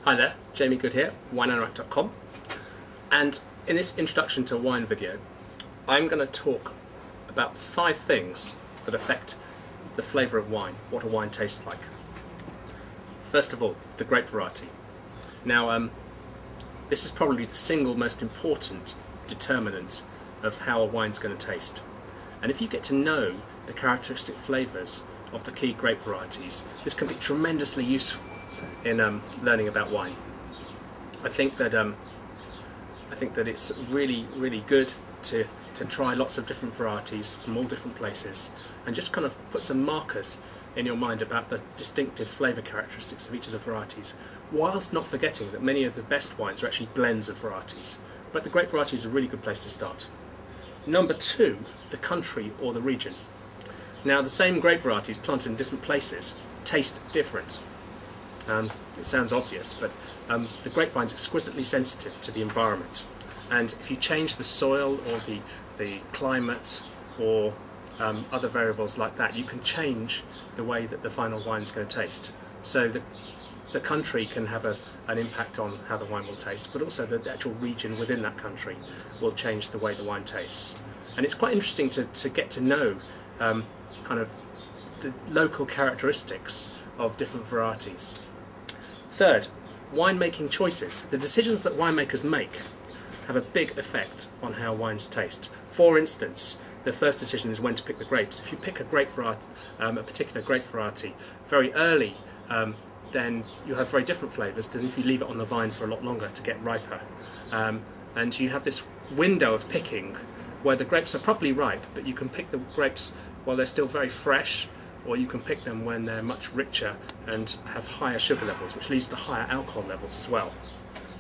Hi there, Jamie Goode here, wineanorak.com, and in this introduction to wine video I'm going to talk about 5 things that affect the flavour of wine, what a wine tastes like. First of all, the grape variety. Now this is probably the single most important determinant of how a wine's going to taste, and if you get to know the characteristic flavours of the key grape varieties, this can be tremendously useful in learning about wine. I think that it's really good to try lots of different varieties from all different places and just kind of put some markers in your mind about the distinctive flavour characteristics of each of the varieties, whilst not forgetting that many of the best wines are actually blends of varieties. But the grape variety is a really good place to start. Number 2, the country or the region. Now, the same grape varieties planted in different places taste different. It sounds obvious, but the grapevine is exquisitely sensitive to the environment, and if you change the soil or the climate or other variables like that, you can change the way that the final wine is going to taste. So the country can have an impact on how the wine will taste, but also the actual region within that country will change the way the wine tastes. And it's quite interesting to get to know kind of the local characteristics of different varieties. Third, winemaking choices. The decisions that winemakers make have a big effect on how wines taste. For instance, the first decision is when to pick the grapes. If you pick a grape variety, a particular grape variety very early, then you have very different flavours than if you leave it on the vine for a lot longer to get riper. And you have this window of picking where the grapes are probably ripe, but you can pick the grapes while they're still very fresh, or you can pick them when they're much richer and have higher sugar levels, which leads to higher alcohol levels as well.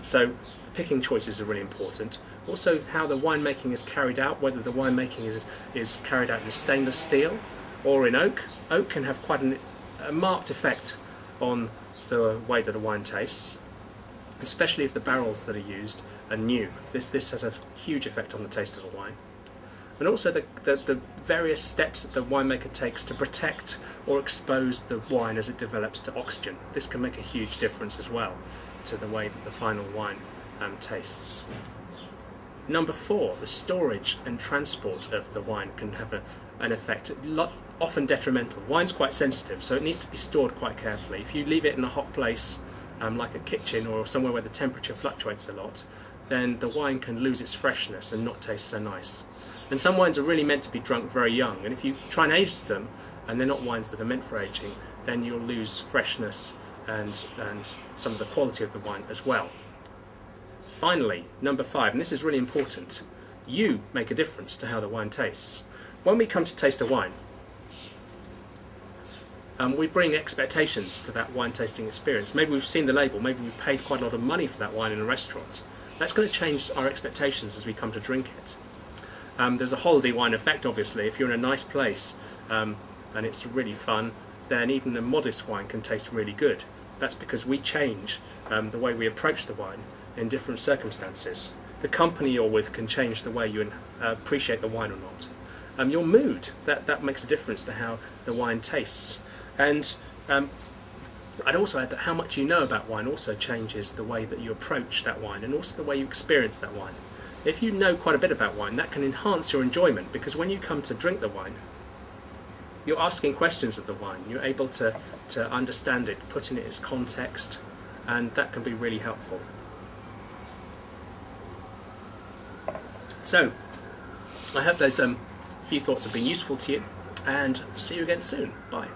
So picking choices are really important. Also, how the winemaking is carried out, whether the winemaking is carried out in stainless steel or in oak. Oak can have quite a marked effect on the way that a wine tastes, especially if the barrels that are used are new. This has a huge effect on the taste of a wine. And also the various steps that the winemaker takes to protect or expose the wine as it develops to oxygen. This can make a huge difference as well to the way that the final wine tastes. Number 4, the storage and transport of the wine can have an effect, often detrimental. Wine's quite sensitive, so it needs to be stored quite carefully. If you leave it in a hot place, like a kitchen or somewhere where the temperature fluctuates a lot, then the wine can lose its freshness and not taste so nice. And some wines are really meant to be drunk very young, and if you try and age them, and they're not wines that are meant for aging, then you'll lose freshness and some of the quality of the wine as well. Finally, number 5, and this is really important, you make a difference to how the wine tastes. When we come to taste a wine, we bring expectations to that wine tasting experience. Maybe we've seen the label, maybe we've paid quite a lot of money for that wine in a restaurant. That's going to change our expectations as we come to drink it. There's a holiday wine effect, obviously. If you're in a nice place and it's really fun, then even a modest wine can taste really good. That's because we change the way we approach the wine in different circumstances. The company you're with can change the way you appreciate the wine or not. Your mood, that makes a difference to how the wine tastes. And I'd also add that how much you know about wine also changes the way that you approach that wine and also the way you experience that wine. If you know quite a bit about wine, that can enhance your enjoyment, because when you come to drink the wine, you're asking questions of the wine, you're able to understand it, put in it its context, and that can be really helpful. So, I hope those few thoughts have been useful to you, and see you again soon. Bye.